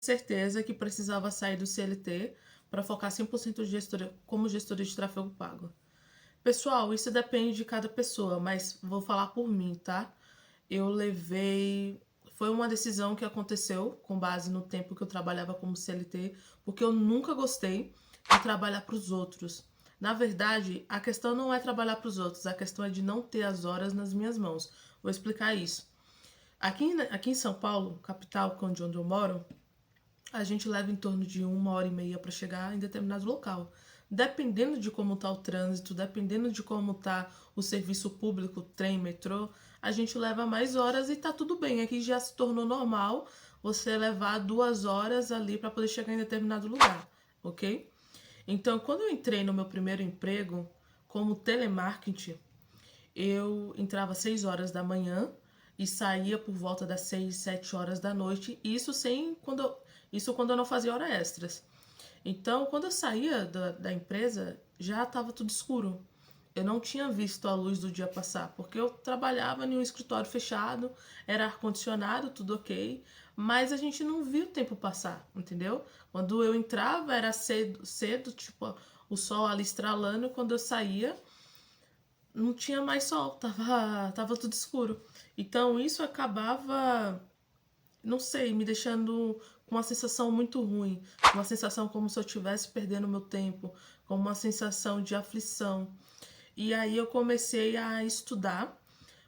certeza que precisava sair do CLT para focar 100% como gestora de tráfego pago. Pessoal, isso depende de cada pessoa, mas vou falar por mim, tá? Eu levei. Foi uma decisão que aconteceu com base no tempo que eu trabalhava como CLT, porque eu nunca gostei de trabalhar para os outros. Na verdade, a questão não é trabalhar para os outros, a questão é de não ter as horas nas minhas mãos. Vou explicar isso. Aqui em São Paulo, capital, onde eu moro, a gente leva em torno de 1 hora e meia para chegar em determinado local. Dependendo de como está o trânsito, dependendo de como está o serviço público, trem, metrô, a gente leva mais horas e tá tudo bem. Aqui já se tornou normal você levar 2 horas ali para poder chegar em determinado lugar, ok? Então, quando eu entrei no meu primeiro emprego como telemarketing, eu entrava às 6 horas da manhã e saía por volta das 6, 7 horas da noite. Isso quando eu não fazia hora extras. Então, quando eu saía da empresa, já estava tudo escuro. Eu não tinha visto a luz do dia passar, porque eu trabalhava em um escritório fechado, era ar-condicionado, tudo ok, mas a gente não via o tempo passar, entendeu? Quando eu entrava era cedo, cedo, tipo, o sol ali estralando, quando eu saía, não tinha mais sol, tava tudo escuro. Então isso acabava, não sei, me deixando com uma sensação muito ruim, uma sensação como se eu estivesse perdendo meu tempo, com uma sensação de aflição. E aí eu comecei a estudar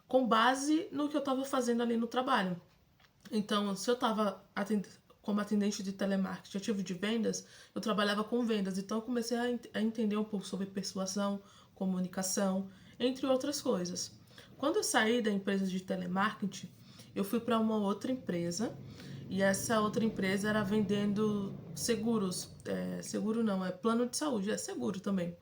com base no que eu estava fazendo ali no trabalho. Então, se eu estava como atendente de telemarketing, ativo de vendas, eu trabalhava com vendas. Então, eu comecei a entender um pouco sobre persuasão, comunicação, entre outras coisas. Quando eu saí da empresa de telemarketing, eu fui para uma outra empresa e essa outra empresa era vendendo seguros. Seguro não, é plano de saúde, é seguro também.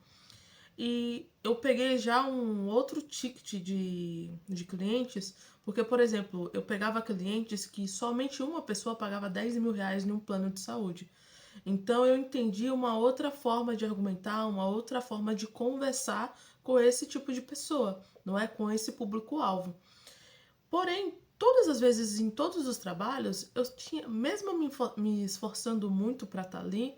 E eu peguei já um outro ticket de clientes, porque, por exemplo, eu pegava clientes que somente uma pessoa pagava 10 mil reais num plano de saúde. Então eu entendi uma outra forma de argumentar, uma outra forma de conversar com esse tipo de pessoa, não é? Com esse público-alvo. Porém, todas as vezes, em todos os trabalhos, eu tinha, mesmo me esforçando muito para estar ali,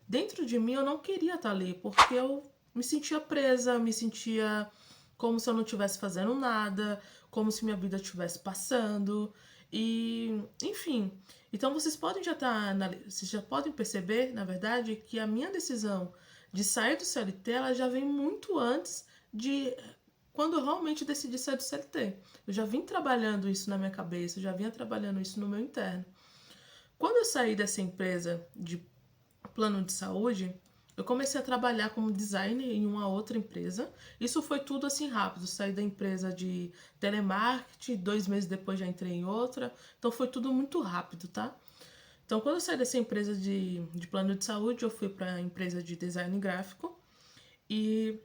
dentro de mim eu não queria estar ali, porque eu me sentia presa, me sentia como se eu não estivesse fazendo nada, como se minha vida estivesse passando, e enfim. Então vocês já podem perceber, na verdade, que a minha decisão de sair do CLT ela já vem muito antes de quando eu realmente decidi sair do CLT. Eu já vim trabalhando isso na minha cabeça, eu já vinha trabalhando isso no meu interno. Quando eu saí dessa empresa de plano de saúde, eu comecei a trabalhar como designer em uma outra empresa. Isso foi tudo assim rápido. Saí da empresa de telemarketing, 2 meses depois já entrei em outra. Então foi tudo muito rápido, tá? Então quando eu saí dessa empresa de plano de saúde, eu fui para a empresa de design gráfico. E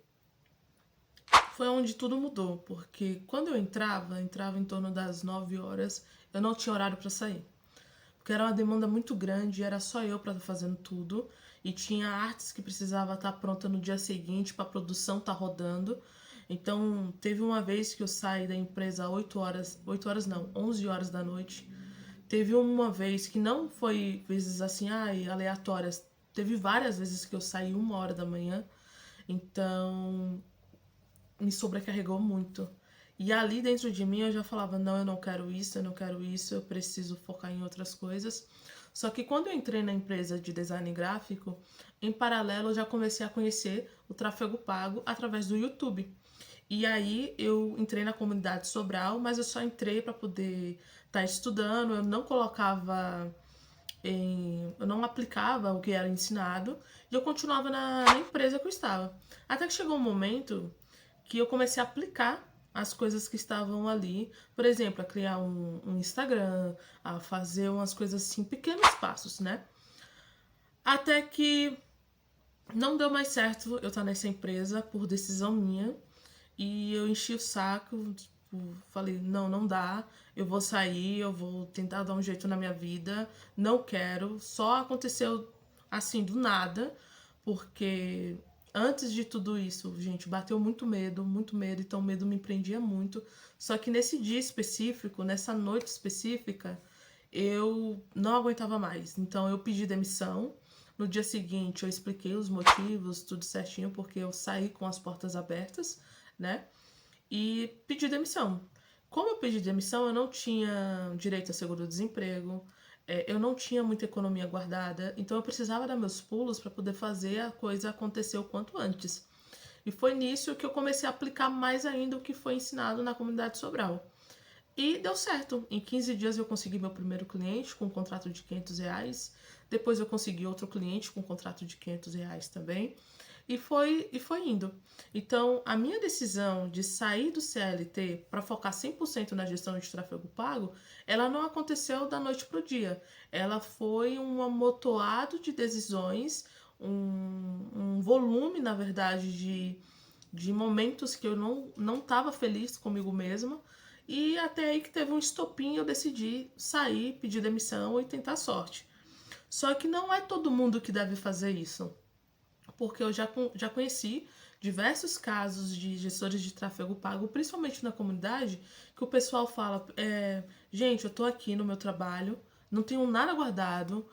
foi onde tudo mudou, porque quando eu entrava em torno das 9 horas, eu não tinha horário para sair. Porque era uma demanda muito grande, era só eu para estar fazendo tudo, e tinha artes que precisava estar pronta no dia seguinte para a produção estar rodando. Então, teve uma vez que eu saí da empresa 8 horas não, 11 horas da noite. Teve uma vez que não foi vezes assim, aleatórias. Teve várias vezes que eu saí 1 hora da manhã. Então, me sobrecarregou muito. E ali dentro de mim eu já falava: não, eu não quero isso, eu não quero isso, eu preciso focar em outras coisas. Só que quando eu entrei na empresa de design gráfico, em paralelo eu já comecei a conhecer o tráfego pago através do YouTube. E aí eu entrei na comunidade Sobral, mas eu só entrei para poder estar estudando, eu não colocava eu não aplicava o que era ensinado e eu continuava na empresa que eu estava. Até que chegou um momento que eu comecei a aplicar as coisas que estavam ali, por exemplo, a criar um Instagram, a fazer umas coisas assim, pequenos passos, né? Até que não deu mais certo eu estar nessa empresa por decisão minha e eu enchi o saco, tipo, falei, não, não dá, eu vou sair, eu vou tentar dar um jeito na minha vida, não quero. Só aconteceu assim do nada, porque antes de tudo isso, gente, bateu muito medo, então o medo me prendia muito. Só que nesse dia específico, nessa noite específica, eu não aguentava mais. Então eu pedi demissão. No dia seguinte eu expliquei os motivos, tudo certinho, porque eu saí com as portas abertas, né? E pedi demissão. Como eu pedi demissão, eu não tinha direito a seguro-desemprego, eu não tinha muita economia guardada, então eu precisava dar meus pulos para poder fazer a coisa acontecer o quanto antes. E foi nisso que eu comecei a aplicar mais ainda o que foi ensinado na comunidade Sobral. E deu certo. Em 15 dias eu consegui meu primeiro cliente com um contrato de R$ 500. Depois eu consegui outro cliente com um contrato de R$ 500 também. E foi indo. Então, a minha decisão de sair do CLT para focar 100% na gestão de tráfego pago, ela não aconteceu da noite para o dia. Ela foi um amontoado de decisões, um volume, na verdade, de momentos que eu não estava feliz comigo mesma. E até aí que teve um estopim, eu decidi sair, pedir demissão e tentar sorte. Só que não é todo mundo que deve fazer isso, porque eu já conheci diversos casos de gestores de tráfego pago, principalmente na comunidade, que o pessoal fala, gente, eu tô aqui no meu trabalho, não tenho nada guardado,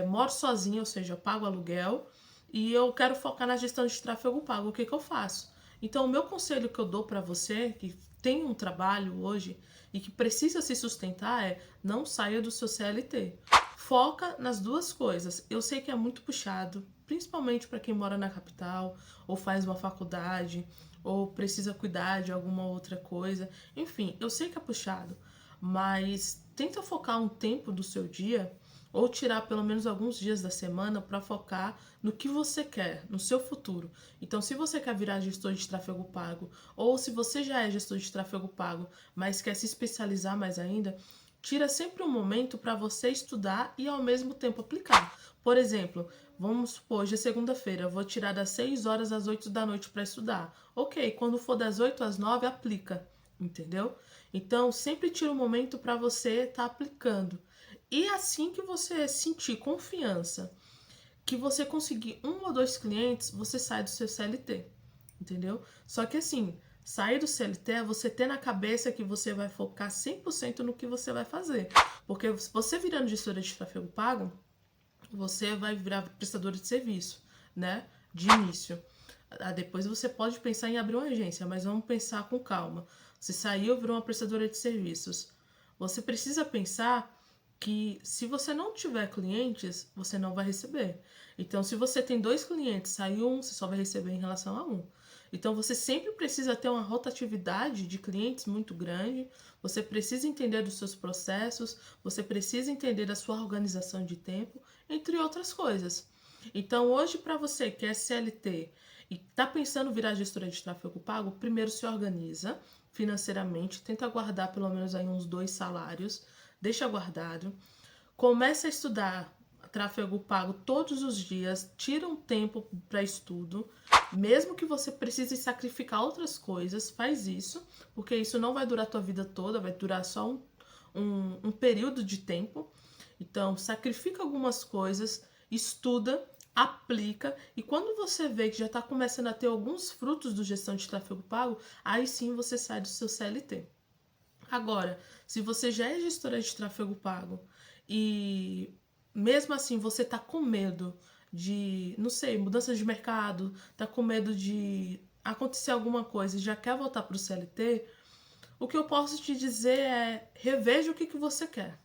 moro sozinha, ou seja, pago aluguel, e eu quero focar na gestão de tráfego pago, o que que eu faço? Então, o meu conselho que eu dou para você, que tem um trabalho hoje e que precisa se sustentar, é não saia do seu CLT. Foca nas duas coisas. Eu sei que é muito puxado, principalmente para quem mora na capital, ou faz uma faculdade, ou precisa cuidar de alguma outra coisa. Enfim, eu sei que é puxado, mas tenta focar um tempo do seu dia ou tirar pelo menos alguns dias da semana para focar no que você quer, no seu futuro. Então, se você quer virar gestor de tráfego pago, ou se você já é gestor de tráfego pago, mas quer se especializar mais ainda, tira sempre um momento para você estudar e ao mesmo tempo aplicar. Por exemplo, vamos supor, hoje é segunda-feira, eu vou tirar das 6 horas às 8 da noite para estudar. Ok, quando for das 8 às 9, aplica, entendeu? Então, sempre tira um momento para você estar aplicando. E assim que você sentir confiança, que você conseguir um ou dois clientes, você sai do seu CLT, entendeu? Só que assim, sair do CLT é você ter na cabeça que você vai focar 100% no que você vai fazer. Porque você virando gestora de tráfego pago, você vai virar prestador de serviço, né? De início. Depois você pode pensar em abrir uma agência, mas vamos pensar com calma. Você saiu, virou uma prestadora de serviços. Você precisa pensar que se você não tiver clientes, você não vai receber. Então, se você tem 2 clientes, saiu um, você só vai receber em relação a um. Então, você sempre precisa ter uma rotatividade de clientes muito grande, você precisa entender dos seus processos, você precisa entender da sua organização de tempo, entre outras coisas. Então, hoje, para você que é CLT e está pensando virar gestora de tráfego pago, primeiro se organiza financeiramente, tenta guardar pelo menos aí uns 2 salários, deixa guardado, começa a estudar tráfego pago todos os dias, tira um tempo para estudo, mesmo que você precise sacrificar outras coisas, faz isso, porque isso não vai durar a tua vida toda, vai durar só um período de tempo. Então, sacrifica algumas coisas, estuda, aplica, e quando você vê que já está começando a ter alguns frutos do gestão de tráfego pago, aí sim você sai do seu CLT. Agora, se você já é gestora de tráfego pago e mesmo assim você tá com medo de, não sei, mudança de mercado, tá com medo de acontecer alguma coisa e já quer voltar para o CLT, o que eu posso te dizer é reveja o que você quer,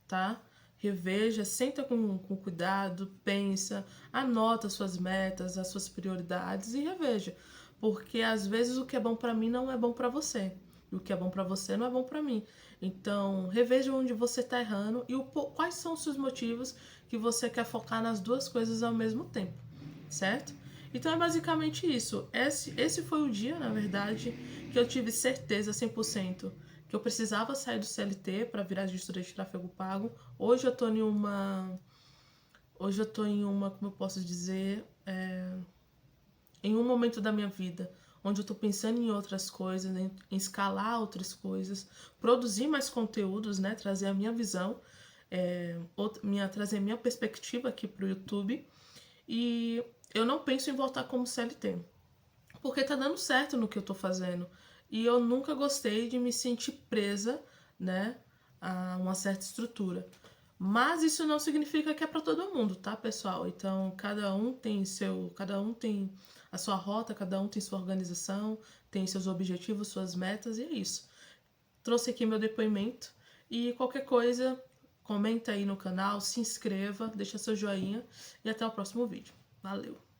tá? Reveja, senta com cuidado, pensa, anota as suas metas, as suas prioridades e reveja. Porque às vezes o que é bom para mim não é bom para você. E o que é bom para você não é bom para mim. Então, reveja onde você está errando e quais são os seus motivos que você quer focar nas duas coisas ao mesmo tempo, certo? Então é basicamente isso. Esse foi o dia, na verdade, que eu tive certeza 100% que eu precisava sair do CLT para virar gestora de tráfego pago. Hoje eu tô em uma, como eu posso dizer, em um momento da minha vida onde eu tô pensando em outras coisas, em escalar outras coisas, produzir mais conteúdos, né, trazer a minha visão, trazer a minha perspectiva aqui pro YouTube. E eu não penso em voltar como CLT, porque tá dando certo no que eu tô fazendo. E eu nunca gostei de me sentir presa, né, a uma certa estrutura. Mas isso não significa que é para todo mundo, tá, pessoal? Então, cada um tem a sua rota, cada um tem sua organização, tem seus objetivos, suas metas, e é isso. Trouxe aqui meu depoimento e qualquer coisa, comenta aí no canal, se inscreva, deixa seu joinha e até o próximo vídeo. Valeu!